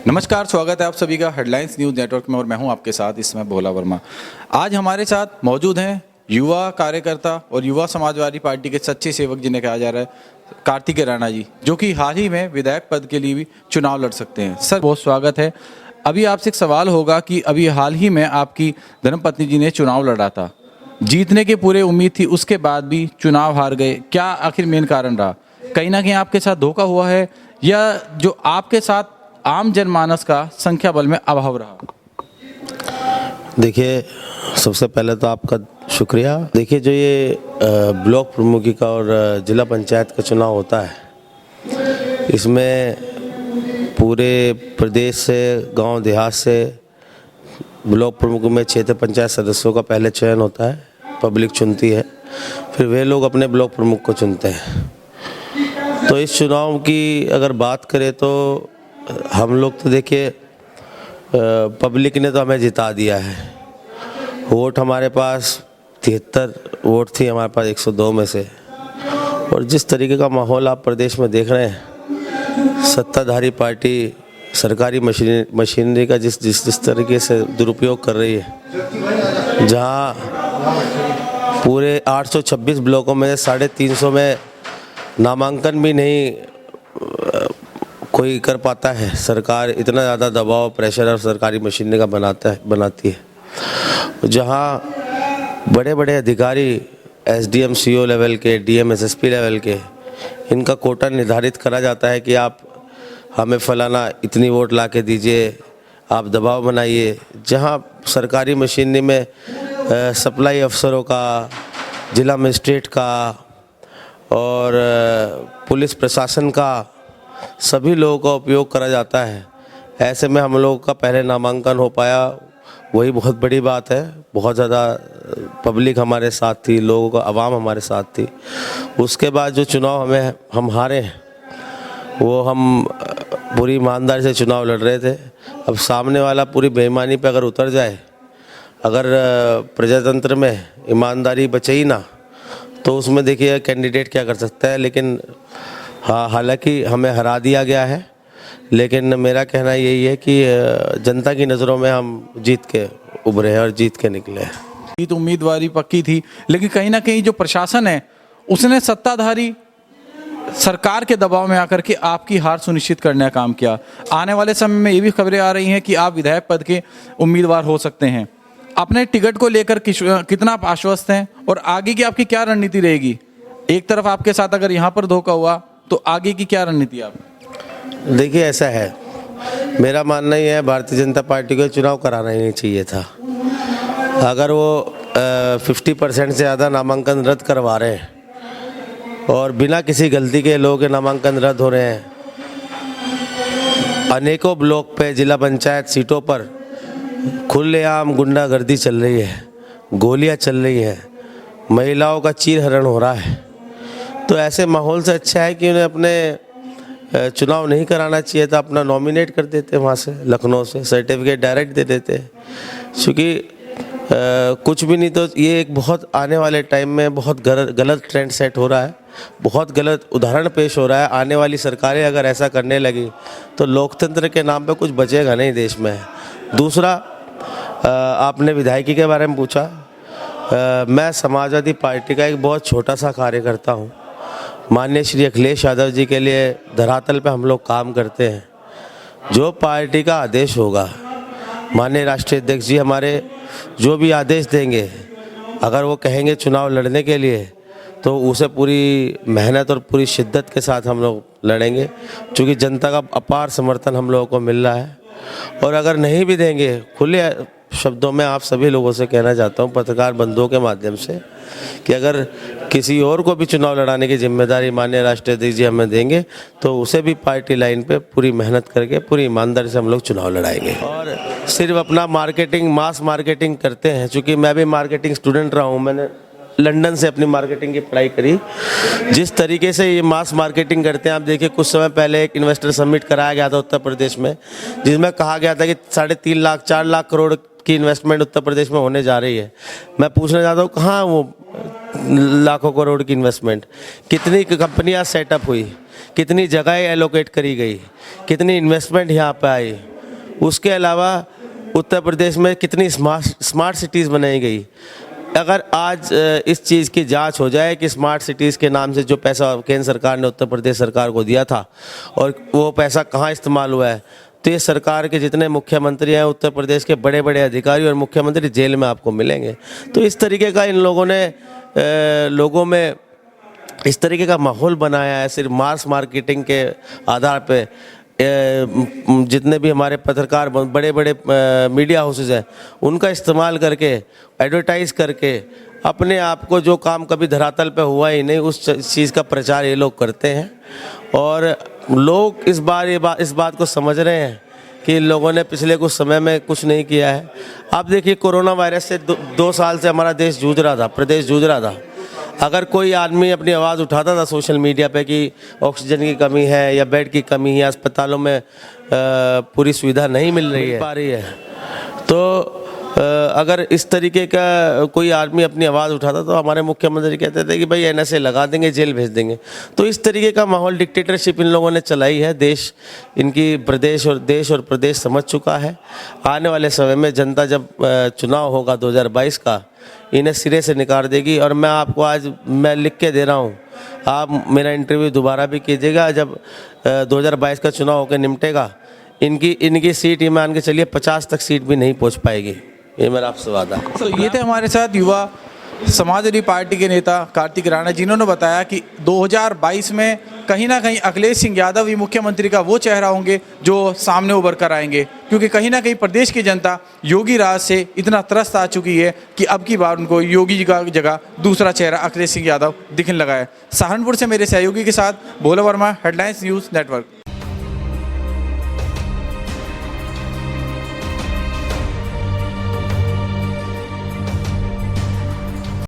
नमस्कार, स्वागत है आप सभी का हेडलाइंस न्यूज़ नेटवर्क में और मैं हूं आपके साथ इस समय भोला वर्मा। आज हमारे साथ मौजूद हैं युवा कार्यकर्ता और युवा समाजवादी पार्टी के सच्चे सेवक जिन्हें कहा जा रहा है कार्तिकेय राणा जी, जो कि हाल ही में विधायक पद के लिए भी चुनाव लड़ सकते हैं। सर बहुत स्वागत है। अभी आपसे एक सवाल होगा कि अभी हाल ही में आपकी धर्मपत्नी जी ने चुनाव लड़ा था, जीतने की पूरे उम्मीद थी, उसके बाद भी चुनाव हार गए। क्या आखिर मेन कारण रहा? कहीं ना कहीं आपके साथ धोखा हुआ है या जो आपके साथ आम जनमानस का संख्या बल में अभाव रहा? देखिए, सबसे पहले तो आपका शुक्रिया। देखिए, जो ये ब्लॉक प्रमुखी का और जिला पंचायत का चुनाव होता है, इसमें पूरे प्रदेश से, गांव देहात से ब्लॉक प्रमुख में क्षेत्र पंचायत सदस्यों का पहले चयन होता है, पब्लिक चुनती है, फिर वे लोग अपने ब्लॉक प्रमुख को चुनते हैं। तो इस चुनाव की अगर बात करें तो हम लोग तो देखिए पब्लिक ने तो हमें जिता दिया है। वोट हमारे पास 73 वोट थी, हमारे पास 102 में से। और जिस तरीके का माहौल आप प्रदेश में देख रहे हैं, सत्ताधारी पार्टी सरकारी मशीनरी का जिस तरीके से दुरुपयोग कर रही है, जहां पूरे 826 ब्लॉकों में 350 में नामांकन भी नहीं कोई कर पाता है। सरकार इतना ज़्यादा दबाव, प्रेशर और सरकारी मशीनरी का बनाती है, जहां बड़े बड़े अधिकारी एसडीएम सीओ लेवल के, डीएम एसएसपी लेवल के, इनका कोटा निर्धारित करा जाता है कि आप हमें फलाना इतनी वोट ला के दीजिए, आप दबाव बनाइए। जहां सरकारी मशीनरी में सप्लाई अफसरों का, जिला मजिस्ट्रेट का और पुलिस प्रशासन का, सभी लोगों का उपयोग करा जाता है। ऐसे में हम लोगों का पहले नामांकन हो पाया, वही बहुत बड़ी बात है। बहुत ज़्यादा पब्लिक हमारे साथ थी, लोगों का आवाम हमारे साथ थी। उसके बाद जो चुनाव हम हारे हैं, वो हम पूरी ईमानदारी से चुनाव लड़ रहे थे। अब सामने वाला पूरी बेईमानी पे अगर उतर जाए, अगर प्रजातंत्र में ईमानदारी बचे ही ना, तो उसमें देखिए कैंडिडेट क्या कर सकता है। लेकिन हाँ, हालांकि हमें हरा दिया गया है, लेकिन मेरा कहना यही है कि जनता की नज़रों में हम जीत के उभरे हैं और जीत के निकले हैं। जीत उम्मीदवारी पक्की थी, लेकिन कहीं ना कहीं जो प्रशासन है उसने सत्ताधारी सरकार के दबाव में आकर के आपकी हार सुनिश्चित करने का काम किया। आने वाले समय में ये भी खबरें आ रही हैं कि आप विधायक पद के उम्मीदवार हो सकते हैं। अपने टिकट को लेकर कितना आप आश्वस्त हैं और आगे की आपकी क्या रणनीति रहेगी? एक तरफ आपके साथ अगर यहाँ पर धोखा हुआ तो आगे की क्या रणनीति आप? देखिए, ऐसा है, मेरा मानना ही है भारतीय जनता पार्टी को चुनाव कराना ही नहीं चाहिए था। अगर वो 50% से ज़्यादा नामांकन रद्द करवा रहे हैं और बिना किसी गलती के लोगों के नामांकन रद्द हो रहे हैं, अनेकों ब्लॉक पे, जिला पंचायत सीटों पर खुलेआम गुंडागर्दी चल रही है, गोलियां चल रही हैं, महिलाओं का चीरहरण हो रहा है, तो ऐसे माहौल से अच्छा है कि उन्हें अपने चुनाव नहीं कराना चाहिए था। अपना नॉमिनेट कर देते वहाँ से, लखनऊ से सर्टिफिकेट डायरेक्ट दे देते। क्योंकि कुछ भी नहीं तो ये एक बहुत आने वाले टाइम में बहुत गलत ट्रेंड सेट हो रहा है, बहुत गलत उदाहरण पेश हो रहा है। आने वाली सरकारें अगर ऐसा करने लगी तो लोकतंत्र के नाम पे कुछ बचेगा नहीं देश में। दूसरा, आपने विधायकी के बारे में पूछा। मैं समाजवादी पार्टी का एक बहुत छोटा सा कार्यकर्ता हूँ। माननीय श्री अखिलेश यादव जी के लिए धरातल पे हम लोग काम करते हैं। जो पार्टी का आदेश होगा, माननीय राष्ट्रीय अध्यक्ष जी हमारे जो भी आदेश देंगे, अगर वो कहेंगे चुनाव लड़ने के लिए, तो उसे पूरी मेहनत और पूरी शिद्दत के साथ हम लोग लड़ेंगे, क्योंकि जनता का अपार समर्थन हम लोगों को मिल रहा है। और अगर नहीं भी देंगे, खुले शब्दों में आप सभी लोगों से कहना चाहता हूँ, पत्रकार बंधुओं के माध्यम से, कि अगर किसी और को भी चुनाव लड़ाने की जिम्मेदारी माननीय राष्ट्रीय अध्यक्ष जी हमें देंगे, तो उसे भी पार्टी लाइन पे पूरी मेहनत करके, पूरी ईमानदारी से हम लोग चुनाव लड़ाएंगे। और सिर्फ अपना मार्केटिंग, मास मार्केटिंग करते हैं, चूँकि मैं भी मार्केटिंग स्टूडेंट रहा हूँ, मैंने लंदन से अपनी मार्केटिंग की पढ़ाई करी। जिस तरीके से ये मास मार्केटिंग करते हैं, आप देखिए, कुछ समय पहले एक इन्वेस्टर समिट कराया गया था उत्तर प्रदेश में, जिसमें कहा गया था कि 3.5 लाख 4 लाख करोड़ की इन्वेस्टमेंट उत्तर प्रदेश में होने जा रही है। मैं पूछना चाहता हूँ, कहाँ वो लाखों करोड़ की इन्वेस्टमेंट? कितनी कंपनियां सेटअप हुई, कितनी जगह एलोकेट करी गई, कितनी इन्वेस्टमेंट यहाँ पे आई? उसके अलावा उत्तर प्रदेश में कितनी स्मार्ट सिटीज़ बनाई गई। अगर आज इस चीज़ की जांच हो जाए कि स्मार्ट सिटीज़ के नाम से जो पैसा केंद्र सरकार ने उत्तर प्रदेश सरकार को दिया था और वो पैसा कहाँ इस्तेमाल हुआ है, तो ये सरकार के जितने मुख्यमंत्री हैं, उत्तर प्रदेश के बड़े बड़े अधिकारी और मुख्यमंत्री जेल में आपको मिलेंगे। तो इस तरीके का इन लोगों ने लोगों में इस तरीके का माहौल बनाया है, सिर्फ मास मार्केटिंग के आधार पे। जितने भी हमारे पत्रकार बड़े बड़े मीडिया हाउसेज हैं, उनका इस्तेमाल करके, एडवर्टाइज़ करके अपने आप को, जो काम कभी धरातल पे हुआ ही नहीं, उस चीज़ का प्रचार ये लोग करते हैं। और लोग इस बात को समझ रहे हैं कि इन लोगों ने पिछले कुछ समय में कुछ नहीं किया है। आप देखिए, कोरोना वायरस से 2 साल से हमारा देश जूझ रहा था, प्रदेश जूझ रहा था। अगर कोई आदमी अपनी आवाज़ उठाता था सोशल मीडिया पे कि ऑक्सीजन की कमी है या बेड की कमी है, अस्पतालों में पूरी सुविधा नहीं मिल रही है, तो अगर इस तरीके का कोई आदमी अपनी आवाज़ उठाता तो हमारे मुख्यमंत्री कहते थे कि भाई NSA लगा देंगे, जेल भेज देंगे। तो इस तरीके का माहौल, डिक्टेटरशिप इन लोगों ने चलाई है। देश देश और प्रदेश समझ चुका है। आने वाले समय में जनता जब चुनाव होगा 2022 का, इन्हें सिरे से निकाल देगी। और मैं आपको आज लिख के दे रहा हूँ, आप मेरा इंटरव्यू दोबारा भी कीजिएगा। जब 2022 का चुनाव होकर निपटेगा, इनकी सीट, ये मान के चलिए 50 तक सीट भी नहीं पहुँच पाएगी। ये मेरा आपसे वादा है। तो ये थे हमारे साथ युवा समाजवादी पार्टी के नेता कार्तिक राणा, जिन्होंने बताया कि 2022 में कहीं ना कहीं अखिलेश सिंह यादव ही मुख्यमंत्री का वो चेहरा होंगे जो सामने उभर कर आएंगे, क्योंकि कहीं ना कहीं प्रदेश की जनता योगी राज से इतना त्रस्त आ चुकी है कि अब की बार उनको योगी जी का जगह दूसरा चेहरा अखिलेश सिंह यादव दिखने लगा है। सहारनपुर से मेरे सहयोगी के साथ भोला वर्मा, हेडलाइंस न्यूज़ नेटवर्क।